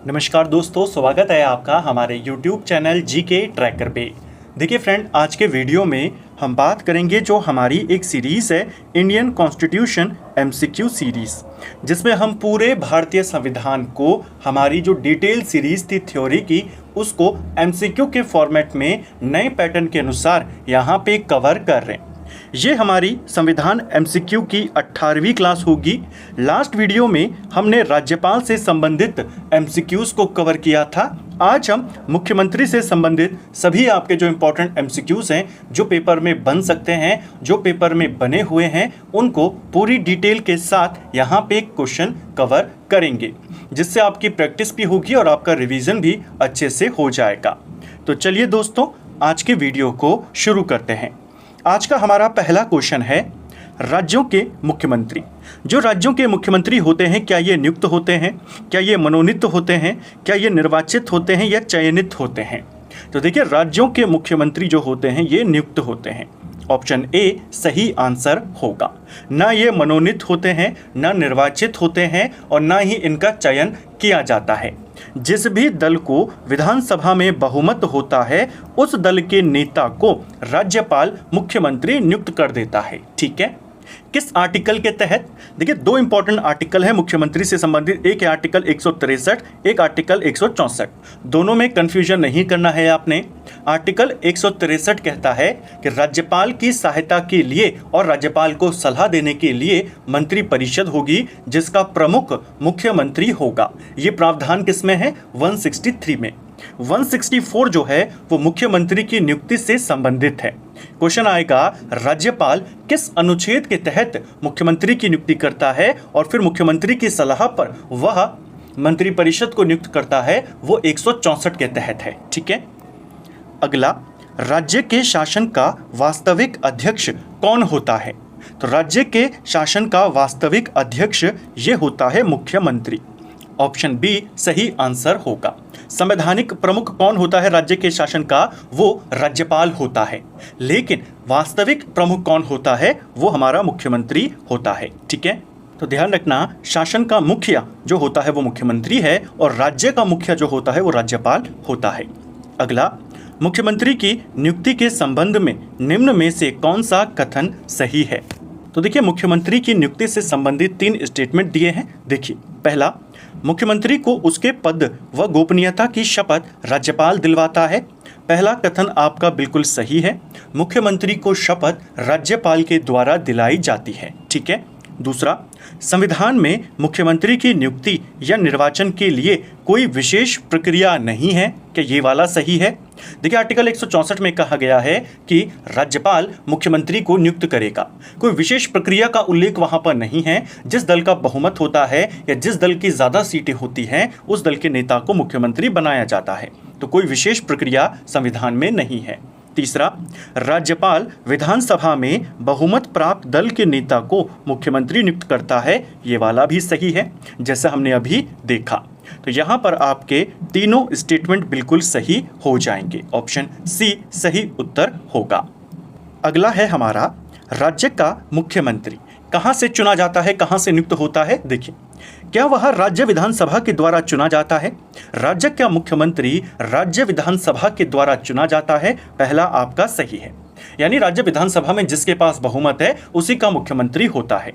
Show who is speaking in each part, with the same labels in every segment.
Speaker 1: नमस्कार दोस्तों, स्वागत है आपका हमारे YouTube चैनल जीके ट्रैकर पे। देखिए फ्रेंड, आज के वीडियो में हम बात करेंगे जो हमारी एक सीरीज़ है इंडियन कॉन्स्टिट्यूशन MCQ सीरीज़, जिसमें हम पूरे भारतीय संविधान को हमारी जो डिटेल सीरीज़ थी थ्योरी की उसको MCQ के फॉर्मेट में नए पैटर्न के अनुसार यहाँ पे कवर कर रहे हैं। ये हमारी संविधान MCQ की 18वीं क्लास होगी। लास्ट वीडियो में हमने राज्यपाल से संबंधित MCQs को कवर किया था। आज हम मुख्यमंत्री से संबंधित सभी आपके जो इम्पोर्टेंट MCQs हैं, जो पेपर में बन सकते हैं, जो पेपर में बने हुए हैं, उनको पूरी डिटेल के साथ यहाँ पे क्वेश्चन कवर करेंगे, जिससे आपकी प्रैक्टिस भी होगी और आपका रिवीजन भी अच्छे से हो जाएगा। तो चलिए दोस्तों, आज के वीडियो को शुरू करते हैं। आज का हमारा पहला क्वेश्चन है, राज्यों के मुख्यमंत्री। जो राज्यों के मुख्यमंत्री होते हैं, क्या ये नियुक्त होते हैं, क्या ये मनोनीत होते हैं, क्या ये निर्वाचित होते हैं या चयनित होते हैं? तो देखिए, राज्यों के मुख्यमंत्री जो होते हैं ये नियुक्त होते हैं। ऑप्शन ए सही आंसर होगा। ना ये मनोनीत होते हैं, ना निर्वाचित होते हैं और ना ही इनका चयन किया जाता है। जिस भी दल को विधानसभा में बहुमत होता है उस दल के नेता को राज्यपाल मुख्यमंत्री नियुक्त कर देता है। ठीक है, किस आर्टिकल के तहत? देखिए, दो इंपॉर्टेंट आर्टिकल है मुख्यमंत्री से संबंधित। एक है आर्टिकल 163, एक आर्टिकल 164। दोनों में कंफ्यूजन नहीं करना है आपने। आर्टिकल 163 कहता है कि राज्यपाल की सहायता के लिए और राज्यपाल को सलाह देने के लिए मंत्री परिषद होगी, जिसका प्रमुख मुख्यमंत्री होगा। ये प्रावधान किसमें है? 163 में। 164 जो है वो मुख्यमंत्री की नियुक्ति से संबंधित है। क्वेश्चन आएगा, राज्यपाल किस अनुच्छेद के तहत मुख्यमंत्री की नियुक्ति करता है और फिर मुख्यमंत्री की सलाह पर वह मंत्री परिषद को नियुक्त करता है? वो 164 के तहत है। ठीक है, अगला, राज्य के शासन का वास्तविक अध्यक्ष कौन होता है? तो राज्य के शासन का वास्तविक अध्यक्ष ये होता है मुख्यमंत्री। ऑप्शन बी सही आंसर होगा। संवैधानिक प्रमुख कौन होता है राज्य के शासन का? वो राज्यपाल होता है। लेकिन वास्तविक प्रमुख कौन होता है? वो हमारा मुख्यमंत्री होता है। ठीक है, तो ध्यान रखना, शासन का मुखिया जो होता है वो मुख्यमंत्री है और राज्य का मुखिया जो होता है वो राज्यपाल होता है। अगला, मुख्यमंत्री की नियुक्ति के संबंध में निम्न में से कौन सा कथन सही है? तो देखिए, मुख्यमंत्री की नियुक्ति से संबंधित 3 स्टेटमेंट दिए हैं। देखिए, पहला, मुख्यमंत्री को उसके पद व गोपनीयता की शपथ राज्यपाल दिलवाता है। पहला कथन आपका बिल्कुल सही है। मुख्यमंत्री को शपथ राज्यपाल के द्वारा दिलाई जाती है। ठीक है। दूसरा, संविधान में मुख्यमंत्री की नियुक्ति या निर्वाचन के लिए कोई विशेष प्रक्रिया नहीं है। क्या ये वाला सही है? देखिए, आर्टिकल 164 में कहा गया है कि राज्यपाल मुख्यमंत्री को नियुक्त करेगा। कोई विशेष प्रक्रिया का उल्लेख वहां पर नहीं है। जिस दल का बहुमत होता है या जिस दल की ज़्यादा सीटें होती हैं उस दल के नेता को मुख्यमंत्री बनाया जाता है। तो कोई विशेष प्रक्रिया संविधान में नहीं है। तीसरा, राज्यपाल विधानसभा में बहुमत प्राप्त दल के नेता को मुख्यमंत्री नियुक्त करता है। ये वाला भी सही है, जैसा हमने अभी देखा। तो यहाँ पर आपके तीनों स्टेटमेंट बिल्कुल सही हो जाएंगे। ऑप्शन सी सही उत्तर होगा। अगला है हमारा, राज्य का मुख्यमंत्री कहाँ से चुना जाता है, कहाँ से नियुक्त होता है? देखिए, क्या वह राज्य विधानसभा के द्वारा चुना जाता है? राज्य का मुख्यमंत्री राज्य विधानसभा के द्वारा चुना जाता है। पहला आपका सही है, यानी राज्य विधानसभा में जिसके पास बहुमत है उसी का मुख्यमंत्री होता है।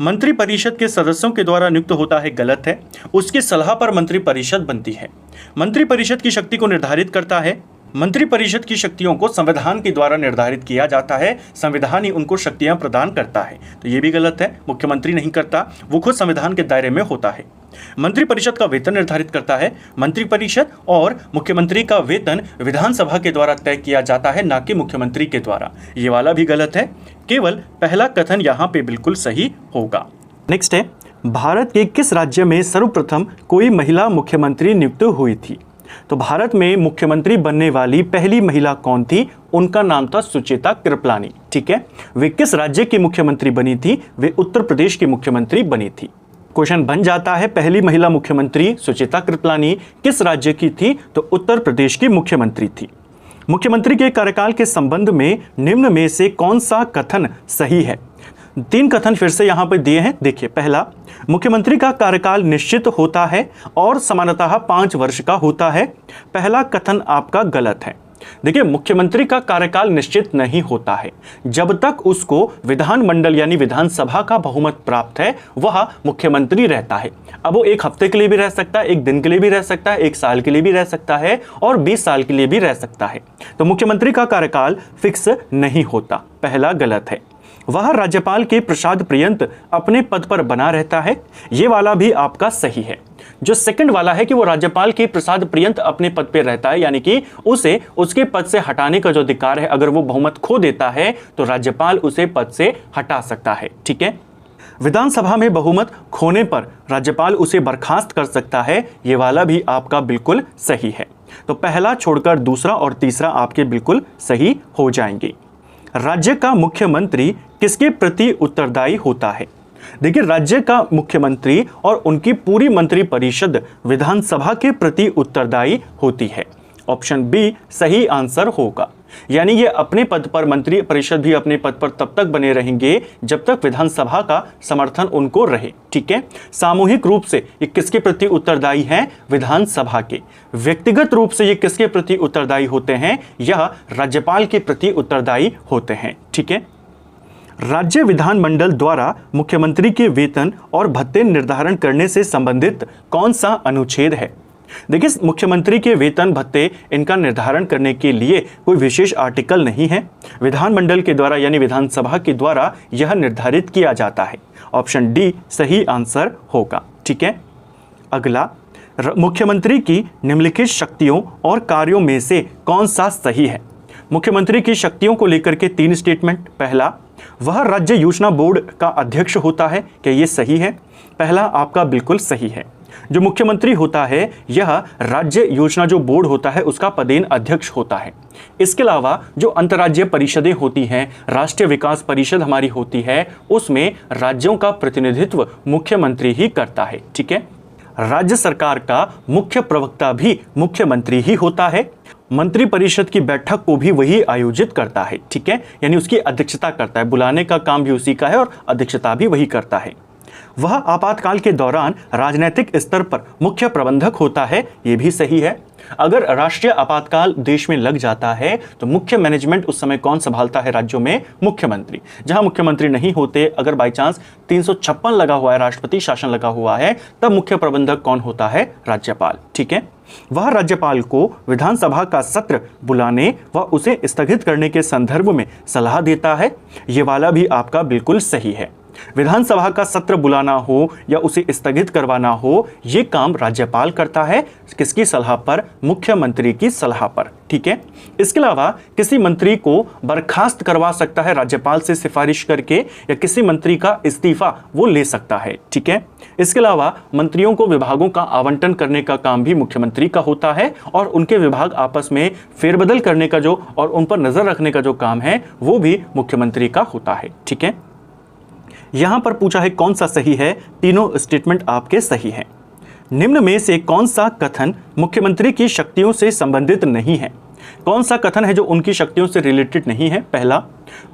Speaker 1: मंत्री परिषद के सदस्यों के द्वारा नियुक्त होता है, गलत है। उसकी सलाह पर मंत्री परिषद बनती है। मंत्री परिषद की शक्ति को निर्धारित करता है। मंत्री परिषद की शक्तियों को संविधान के द्वारा निर्धारित किया जाता है। संविधान ही उनको शक्तियां प्रदान करता है। तो ये भी गलत है, मुख्यमंत्री नहीं करता, वो खुद संविधान के दायरे में होता है। मंत्री परिषद का वेतन निर्धारित करता है। मंत्री परिषद और मुख्यमंत्री का वेतन विधानसभा के द्वारा तय किया जाता है, ना कि मुख्यमंत्री के द्वारा। ये वाला भी गलत है। केवल पहला कथन यहाँ पे बिल्कुल सही होगा। नेक्स्ट है, भारत के किस राज्य में सर्वप्रथम कोई महिला मुख्यमंत्री नियुक्त हुई थी? तो भारत में मुख्यमंत्री बनने वाली पहली महिला कौन थी? उनका नाम था सुचेता कृपलानी। ठीक है, वे किस राज्य की मुख्यमंत्री बनी थी? वे उत्तर प्रदेश की मुख्यमंत्री बनी थी। क्वेश्चन बन जाता है, पहली महिला मुख्यमंत्री सुचेता कृपलानी किस राज्य की थी? तो उत्तर प्रदेश की मुख्यमंत्री थी। मुख्यमंत्री के कार्यकाल के संबंध में निम्न में से कौन सा कथन सही है? तीन कथन फिर से यहां पर दिए हैं। देखिए, पहला, मुख्यमंत्री का कार्यकाल निश्चित होता है और सामान्यतः 5 वर्ष का होता है। पहला कथन आपका गलत है। देखिए, मुख्यमंत्री का कार्यकाल निश्चित नहीं होता है। जब तक उसको विधानमंडल यानी विधानसभा का बहुमत प्राप्त है वह मुख्यमंत्री रहता है। अब वो 1 हफ्ते के लिए भी रह सकता है, 1 दिन के लिए भी रह सकता है, 1 साल के लिए भी रह सकता है और 20 साल के लिए भी रह सकता है। तो मुख्यमंत्री का कार्यकाल फिक्स नहीं होता। पहला गलत है। वह राज्यपाल के प्रसाद पर्यंत अपने पद पर बना रहता है। ये वाला भी आपका सही है। जो सेकंड वाला है कि वो राज्यपाल के प्रसाद पर्यंत अपने पद पर रहता है, यानी कि उसे उसके पद से हटाने का जो अधिकार है, अगर वो बहुमत खो देता है तो राज्यपाल उसे पद से हटा सकता है। ठीक है। विधानसभा में बहुमत खोने पर राज्यपाल उसे बर्खास्त कर सकता है। ये वाला भी आपका बिल्कुल सही है। तो पहला छोड़कर दूसरा और तीसरा आपके बिल्कुल सही हो जाएंगे। राज्य का मुख्यमंत्री किसके प्रति उत्तरदायी होता है? देखिए, राज्य का मुख्यमंत्री और उनकी पूरी मंत्रिपरिषद विधानसभा के प्रति उत्तरदायी होती है। ऑप्शन बी सही आंसर होगा। यानी ये अपने पद पर, मंत्रिपरिषद भी अपने पद पर तब तक बने रहेंगे जब तक विधानसभा का समर्थन उनको रहे। ठीक है। सामूहिक रूप से ये किसके प्रति उत्तरदायी हैं? विधानसभा के। व्यक्तिगत रूप से ये किसके प्रति उत्तरदायी होते हैं? यह राज्यपाल के प्रति उत्तरदायी होते हैं। ठीक है। राज्य विधानमंडल द्वारा मुख्यमंत्री के वेतन और भत्ते निर्धारण करने से संबंधित कौन सा अनुच्छेद है? देखिए, मुख्यमंत्री के वेतन भत्ते इनका निर्धारण करने के लिए कोई विशेष आर्टिकल नहीं है। विधानमंडल के द्वारा यानी विधानसभा के द्वारा यह निर्धारित किया जाता है। ऑप्शन डी सही आंसर होगा। ठीक है। अगला, मुख्यमंत्री की निम्नलिखित शक्तियों और कार्यों में से कौन सा सही है? मुख्यमंत्री की शक्तियों को लेकर के 3 स्टेटमेंट। पहला, वह राज्य योजना बोर्ड का अध्यक्ष होता है। क्या ये सही है? पहला आपका बिल्कुल सही है। जो मुख्यमंत्री होता है यह राज्य योजना जो बोर्ड होता है उसका पदेन अध्यक्ष होता है। इसके अलावा जो अंतर्राज्यीय परिषदें होती हैं, राष्ट्रीय विकास परिषद हमारी होती है, उसमें राज्यों का प्रतिनिधित्व मुख्यमंत्री ही करता है। ठीक है। राज्य सरकार का मुख्य प्रवक्ता भी मुख्यमंत्री ही होता है। मंत्रिपरिषद की बैठक को भी वही आयोजित करता है। ठीक है। यानी उसकी अध्यक्षता करता है, बुलाने का काम भी उसी का है और अध्यक्षता भी वही करता है। वह आपातकाल के दौरान राजनीतिक स्तर पर मुख्य प्रबंधक होता है। यह भी सही है। अगर राष्ट्रीय आपातकाल देश में लग जाता है तो मुख्य मैनेजमेंट उस समय कौन संभालता है? राज्यों में मुख्यमंत्री। जहां मुख्यमंत्री नहीं होते, अगर बाई चांस 356 लगा हुआ है, राष्ट्रपति शासन लगा हुआ है, तब मुख्य प्रबंधक कौन होता है? राज्यपाल। ठीक है। वह राज्यपाल को विधानसभा का सत्र बुलाने व उसे स्थगित करने के संदर्भ में सलाह देता है। ये वाला भी आपका बिल्कुल सही है। विधानसभा का सत्र बुलाना हो या उसे स्थगित करवाना हो, यह काम राज्यपाल करता है। किसकी सलाह पर? मुख्यमंत्री की सलाह पर। ठीक है। इसके अलावा किसी मंत्री को बर्खास्त करवा सकता है राज्यपाल से सिफारिश करके, या किसी मंत्री का इस्तीफा वो ले सकता है। ठीक है। इसके अलावा मंत्रियों को विभागों का आवंटन करने का काम भी मुख्यमंत्री का होता है और उनके विभाग आपस में फेरबदल करने का जो और उन पर नजर रखने का जो काम है वो भी मुख्यमंत्री का होता है। ठीक है। यहां पर पूछा है कौन सा सही है? तीनों स्टेटमेंट आपके सही हैं। निम्न में से कौन सा कथन मुख्यमंत्री की शक्तियों से संबंधित नहीं है? कौन सा कथन है जो उनकी शक्तियों से रिलेटेड नहीं है? पहला,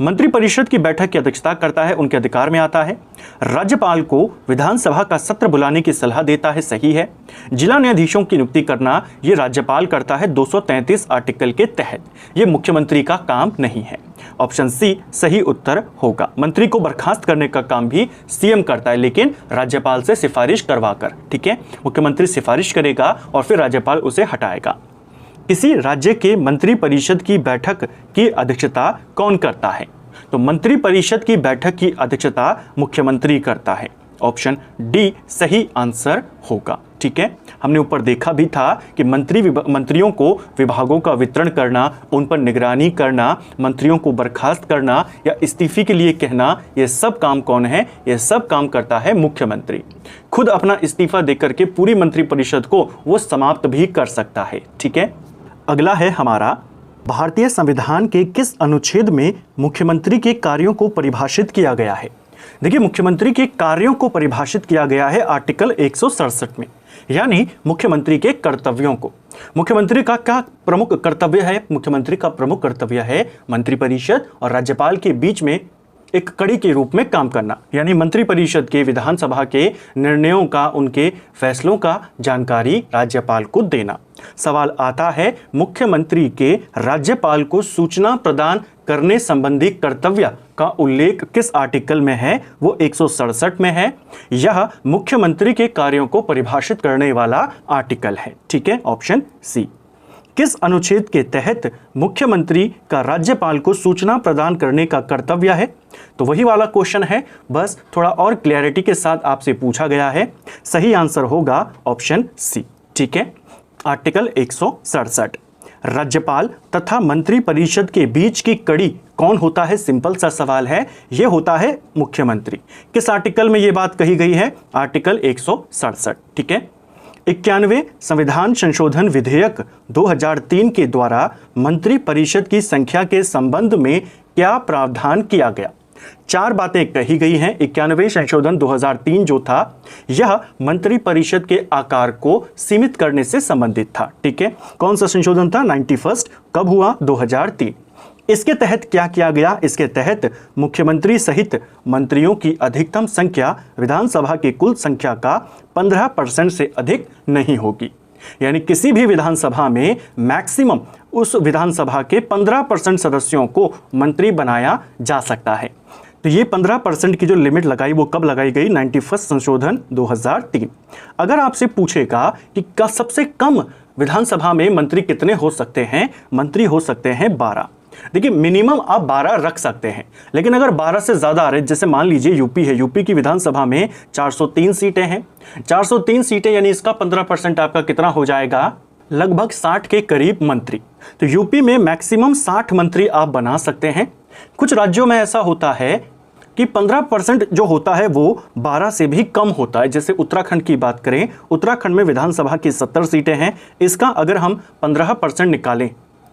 Speaker 1: मंत्रिपरिषद की बैठक की अध्यक्षता करता है, उनके अधिकार में आता है। राज्यपाल को विधानसभा का सत्र बुलाने की सलाह देता है, सही है। जिला न्यायाधीशों की नियुक्ति करना ये राज्यपाल करता है 233 आर्टिकल के तहत। ये मुख्यमंत्री का काम नहीं है। ऑप्शन सी सही उत्तर होगा। मंत्री को बर्खास्त करने का काम भी सीएम करता है, लेकिन राज्यपाल से सिफारिश करवाकर। ठीक है। मुख्यमंत्री सिफारिश करेगा और फिर राज्यपाल उसे हटाएगा। किसी राज्य के मंत्रिपरिषद की बैठक की अध्यक्षता कौन करता है? तो मंत्रिपरिषद की बैठक की अध्यक्षता मुख्यमंत्री करता है। ऑप्शन डी सही आंसर होगा। ठीक है। हमने ऊपर देखा भी था कि मंत्रियों को विभागों का वितरण करना, उन पर निगरानी करना, मंत्रियों को बर्खास्त करना या इस्तीफे के लिए कहना, यह सब काम कौन है? यह सब काम करता है मुख्यमंत्री। खुद अपना इस्तीफा देकर के पूरी मंत्रिपरिषद को वो समाप्त भी कर सकता है। ठीक है। अगला है हमारा, भारतीय संविधान के किस अनुच्छेद में मुख्यमंत्री के कार्यों को परिभाषित किया गया है? देखिए, मुख्यमंत्री के कार्यों को परिभाषित किया गया है आर्टिकल 167 में, यानी मुख्यमंत्री के कर्तव्यों को। मुख्यमंत्री का क्या प्रमुख कर्तव्य है? मुख्यमंत्री का प्रमुख कर्तव्य है मंत्रिपरिषद और राज्यपाल के बीच में एक कड़ी के रूप में काम करना, यानी मंत्रिपरिषद के विधानसभा के निर्णयों का, उनके फैसलों का जानकारी राज्यपाल को देना। सवाल आता है, मुख्यमंत्री के राज्यपाल को सूचना प्रदान करने संबंधी कर्तव्य का उल्लेख किस आर्टिकल में है? वो 167 में है। यह मुख्यमंत्री के कार्यों को परिभाषित करने वाला आर्टिकल है। ठीक है, ऑप्शन सी। किस अनुच्छेद के तहत मुख्यमंत्री का राज्यपाल को सूचना प्रदान करने का कर्तव्य है? तो वही वाला क्वेश्चन है, बस थोड़ा और क्लैरिटी के साथ आपसे पूछा गया है। सही आंसर होगा ऑप्शन सी। ठीक है, आर्टिकल 167। राज्यपाल तथा मंत्रिपरिषद के बीच की कड़ी कौन होता है? सिंपल सा सवाल है, यह होता है मुख्यमंत्री। किस आर्टिकल में यह बात कही गई है? आर्टिकल 167। ठीक है, 91वें संविधान संशोधन विधेयक 2003 के द्वारा मंत्रिपरिषद की संख्या के संबंध में क्या प्रावधान किया गया? 4 बातें कही गई हैं। 91वें संशोधन 2003 जो था, यह मंत्रिपरिषद के आकार को सीमित करने से संबंधित था। ठीक है, कौन सा संशोधन था? 91st। कब हुआ? 2003। इसके तहत क्या किया गया? इसके तहत मुख्यमंत्री सहित मंत्रियों की अधिकतम संख्या विधानसभा की कुल संख्या का 15% से अधिक नहीं होगी। यानी किसी भी विधानसभा में मैक्सिमम उस विधानसभा के 15% सदस्यों को मंत्री बनाया जा सकता है। तो ये 15% की जो लिमिट लगाई, वो कब लगाई गई? 91st संशोधन 2003। अगर आपसे पूछेगा कि सबसे कम विधानसभा में मंत्री कितने हो सकते हैं? मंत्री हो सकते हैं 12। देखिए, मिनिमम आप 12 रख सकते हैं, लेकिन अगर 12 से ज़्यादा आ रहे, जैसे मान लीजिए यूपी है, यूपी की विधानसभा में 403 सीटें हैं। 403 सीटें यानी इसका 15% आपका कितना हो जाएगा? लगभग 60 के करीब मंत्री। तो यूपी में मैक्सिमम 60 मंत्री आप बना सकते हैं। कुछ राज्यों में ऐसा होता है कि 15% जो होता है वो 12 से भी कम होता है। जैसे उत्तराखंड की बात करें, उत्तराखंड में विधानसभा की 70 सीटें हैं, इसका अगर हम 15% निकालें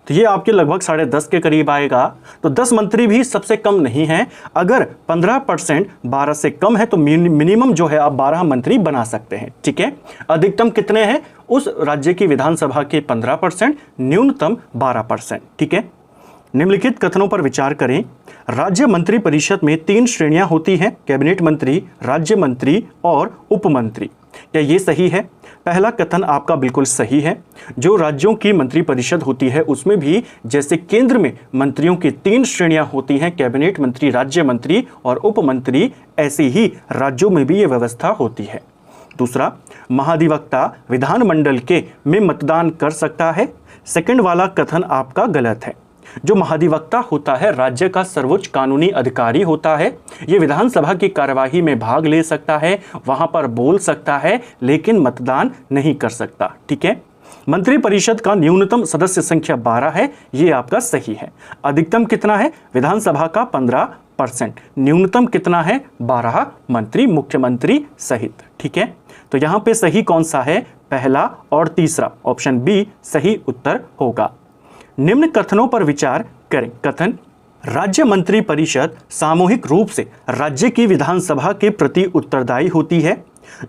Speaker 1: तो ये आपके लगभग 10.5 के करीब आएगा। तो 10 मंत्री भी सबसे कम नहीं है। अगर 15% 12 से कम है तो मिनिमम जो है आप 12 मंत्री बना सकते हैं। ठीक है, अधिकतम कितने हैं? उस राज्य की विधानसभा के 15%, न्यूनतम 12%। ठीक है, निम्नलिखित कथनों पर विचार करें। राज्य मंत्रिपरिषद में 3 श्रेणियां होती हैं, कैबिनेट मंत्री, राज्य मंत्री और उप मंत्री। क्या ये सही है? पहला कथन आपका बिल्कुल सही है। जो राज्यों की मंत्रिपरिषद होती है उसमें भी जैसे केंद्र में मंत्रियों की 3 श्रेणियां होती हैं, कैबिनेट मंत्री, राज्य मंत्री और उप मंत्री, ऐसे ही राज्यों में भी ये व्यवस्था होती है। दूसरा, महाधिवक्ता विधानमंडल के में मतदान कर सकता है। सेकंड वाला कथन आपका गलत है। जो महाधिवक्ता होता है राज्य का सर्वोच्च कानूनी अधिकारी होता है। ये विधानसभा की कार्यवाही में भाग ले सकता है, वहां पर बोल सकता है, लेकिन मतदान नहीं कर सकता। ठीक है, मंत्रिपरिषद का न्यूनतम सदस्य संख्या 12 है, ये आपका सही है। अधिकतम कितना है? विधानसभा का 15%। न्यूनतम कितना है? 12 मंत्री, मुख्यमंत्री सहित। ठीक है, तो यहां पे सही कौन सा है? पहला और तीसरा, ऑप्शन बी सही उत्तर होगा। निम्न कथनों पर विचार करें। कथन, राज्य मंत्रिपरिषद सामूहिक रूप से राज्य की विधानसभा के प्रति उत्तरदायी होती है।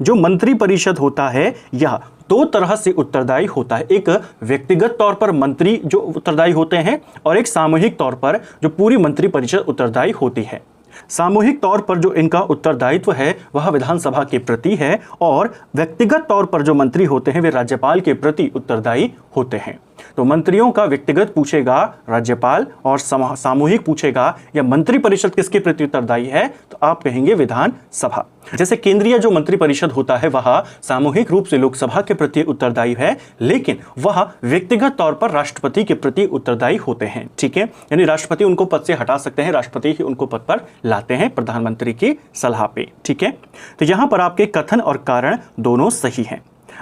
Speaker 1: जो मंत्रिपरिषद होता है यह 2 तरह से उत्तरदायी होता है। एक व्यक्तिगत तौर पर मंत्री जो उत्तरदायी होते हैं और एक सामूहिक तौर पर जो पूरी मंत्रिपरिषद उत्तरदायी होती है। सामूहिक तौर पर जो इनका उत्तरदायित्व है वह विधानसभा के प्रति है, और व्यक्तिगत तौर पर जो मंत्री होते हैं वे राज्यपाल के प्रति उत्तरदायी होते हैं। तो मंत्रियों का व्यक्तिगत पूछेगा राज्यपाल और सामूहिक पूछेगा या मंत्रिपरिषद किसके प्रति उत्तरदायी है, तो आप कहेंगे विधानसभा। जैसे केंद्रीय जो मंत्रिपरिषद होता है वह सामूहिक रूप से लोकसभा के प्रति उत्तरदायी है, लेकिन वह व्यक्तिगत तौर पर राष्ट्रपति के प्रति उत्तरदायी होते हैं। ठीक है, यानी राष्ट्रपति उनको पद से हटा सकते हैं, राष्ट्रपति ही उनको पद पर लाते हैं प्रधानमंत्री की सलाह पे। ठीक है, तो यहां पर आपके कथन और कारण दोनों सही हैं।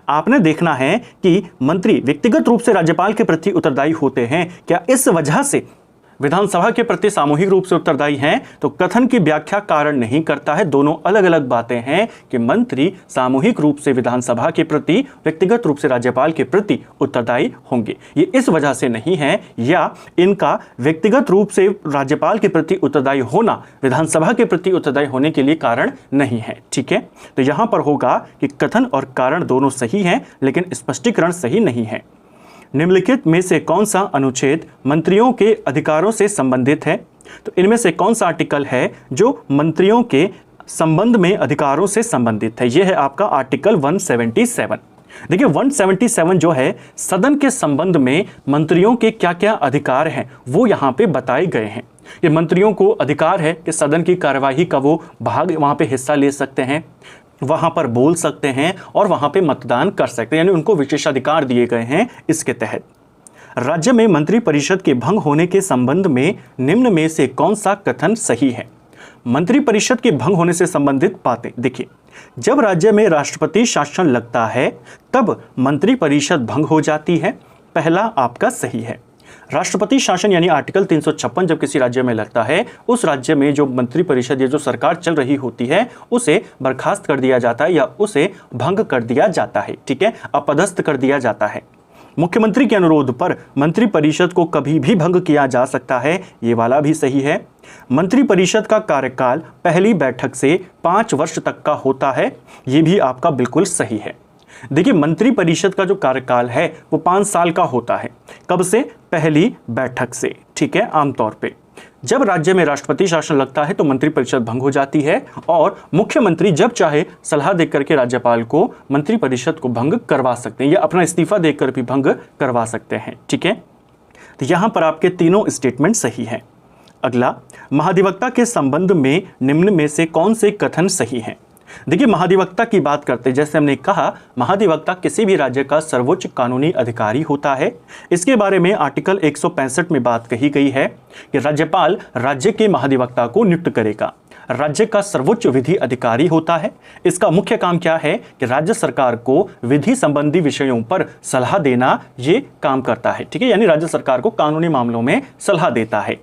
Speaker 1: आपने देखना है कि मंत्री व्यक्तिगत रूप से राज्यपाल के प्रति उत्तरदायी होते हैं, क्या इस वजह से विधानसभा के प्रति सामूहिक रूप से उत्तरदायी हैं? तो कथन की व्याख्या कारण नहीं करता है। दोनों अलग अलग बातें हैं कि मंत्री सामूहिक रूप से विधानसभा के प्रति, व्यक्तिगत रूप से राज्यपाल के प्रति उत्तरदायी होंगे। ये इस वजह से नहीं है, या इनका व्यक्तिगत रूप से राज्यपाल के प्रति उत्तरदायी होना विधानसभा के प्रति उत्तरदायी होने के लिए कारण नहीं है। ठीक है, तो यहां पर होगा कि कथन और कारण दोनों सही हैं, लेकिन स्पष्टीकरण सही नहीं है। निम्नलिखित में से कौन सा अनुच्छेद मंत्रियों के अधिकारों से संबंधित है? तो इनमें से कौन सा आर्टिकल है जो मंत्रियों के संबंध में अधिकारों से संबंधित है? यह है आपका आर्टिकल 177। देखिए 177 जो है सदन के संबंध में मंत्रियों के क्या क्या अधिकार हैं वो यहाँ पे बताए गए हैं। ये मंत्रियों को अधिकार है कि सदन की कार्यवाही का वो भाग वहाँ पे हिस्सा ले सकते हैं, वहाँ पर बोल सकते हैं और वहाँ पे मतदान कर सकते हैं, यानी उनको विशेषाधिकार दिए गए हैं इसके तहत। राज्य में मंत्रिपरिषद के भंग होने के संबंध में निम्न में से कौन सा कथन सही है? मंत्रिपरिषद के भंग होने से संबंधित बातें देखिए, जब राज्य में राष्ट्रपति शासन लगता है तब मंत्रिपरिषद भंग हो जाती है, पहला आपका सही है। राष्ट्रपति शासन यानी आर्टिकल 356 जब किसी राज्य में लगता है, उस राज्य में जो मंत्रिपरिषद या जो सरकार चल रही होती है उसे बर्खास्त कर दिया जाता है या उसे भंग कर दिया जाता है, ठीक है, अपदस्थ कर दिया जाता है। मुख्यमंत्री के अनुरोध पर मंत्रिपरिषद को कभी भी भंग किया जा सकता है, ये वाला भी सही है। मंत्रिपरिषद का कार्यकाल पहली बैठक से 5 वर्ष तक का होता है, ये भी आपका बिल्कुल सही है। देखिए मंत्रिपरिषद का जो कार्यकाल है वो 5 साल का होता है, कब से? पहली बैठक से, ठीक है। आमतौर पे जब राज्य में राष्ट्रपति शासन लगता है तो मंत्रिपरिषद भंग हो जाती है और मुख्यमंत्री जब चाहे सलाह देकर के राज्यपाल को मंत्रिपरिषद को भंग करवा सकते हैं या अपना इस्तीफा देकर भी भंग करवा सकते हैं, ठीक है। तो यहां पर आपके तीनों स्टेटमेंट सही हैं। अगला, महाधिवक्ता के संबंध में निम्न में से कौन से कथन सही हैं? देखिए महाधिवक्ता की बात करते हैं, जैसे हमने कहा महाधिवक्ता किसी भी राज्य का सर्वोच्च कानूनी अधिकारी होता है। इसके बारे में आर्टिकल 165 में बात कही गई है कि राज्यपाल राज्य के महाधिवक्ता को नियुक्त करेगा। राज्य का सर्वोच्च विधि अधिकारी होता है। इसका मुख्य काम क्या है कि राज्य सरकार को विधि संबंधी विषयों पर सलाह देना ये काम करता है, ठीक है, यानी राज्य सरकार को कानूनी मामलों में सलाह देता है।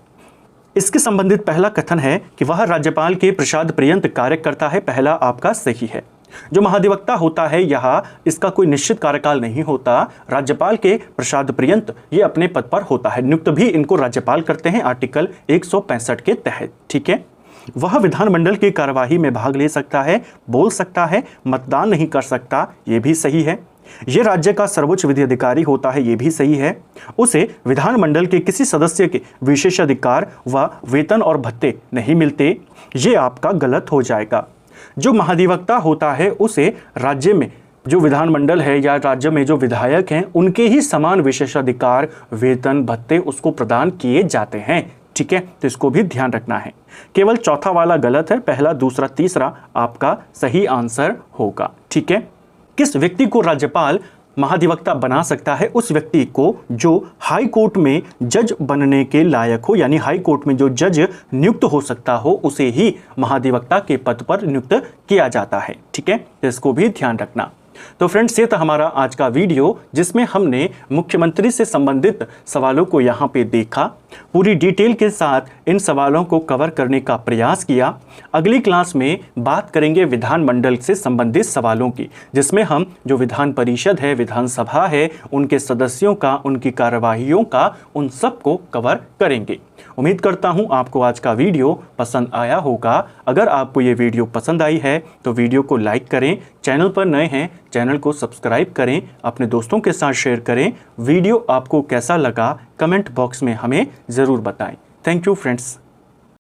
Speaker 1: इसके संबंधित पहला कथन है कि वह राज्यपाल के प्रसाद पर्यंत कार्य करता है, पहला आपका सही है। जो महाधिवक्ता होता है यहाँ इसका कोई निश्चित कार्यकाल नहीं होता, राज्यपाल के प्रसाद पर्यंत ये अपने पद पर होता है, नियुक्त भी इनको राज्यपाल करते हैं आर्टिकल 165 के तहत, ठीक है। वह विधानमंडल की कार्यवाही में भाग ले सकता है, बोल सकता है, मतदान नहीं कर सकता, ये भी सही है। ये राज्य का सर्वोच्च विधि अधिकारी होता है, ये भी सही है। उसे विधानमंडल के किसी सदस्य के विशेषाधिकार व वेतन और भत्ते नहीं मिलते, ये आपका गलत हो जाएगा। जो महाधिवक्ता होता है उसे राज्य में जो विधानमंडल है या राज्य में जो विधायक हैं उनके ही समान विशेषाधिकार, वेतन, भत्ते उसको प्रदान किए जाते हैं, ठीक है। तो इसको भी ध्यान रखना है। केवल चौथा वाला गलत है, पहला, दूसरा, तीसरा आपका सही आंसर होगा, ठीक है। किस व्यक्ति को राज्यपाल महाधिवक्ता बना सकता है? उस व्यक्ति को जो हाई कोर्ट में जज बनने के लायक हो, यानी हाई कोर्ट में जो जज नियुक्त हो सकता हो उसे ही महाधिवक्ता के पद पर नियुक्त किया जाता है, ठीक है। तो इसको भी ध्यान रखना। तो फ्रेंड्स ये था हमारा आज का वीडियो जिसमें हमने मुख्यमंत्री से संबंधित सवालों को यहाँ पे देखा, पूरी डिटेल के साथ इन सवालों को कवर करने का प्रयास किया। अगली क्लास में बात करेंगे विधानमंडल से संबंधित सवालों की, जिसमें हम जो विधान परिषद है, विधानसभा है, उनके सदस्यों का, उनकी कार्यवाहियों का, उन सब को कवर करेंगे। उम्मीद करता हूं आपको आज का वीडियो पसंद आया होगा। अगर आपको ये वीडियो पसंद आई है तो वीडियो को लाइक करें, चैनल पर नए हैं चैनल को सब्सक्राइब करें, अपने दोस्तों के साथ शेयर करें। वीडियो आपको कैसा लगा कमेंट बॉक्स में हमें ज़रूर बताएं। Thank you friends.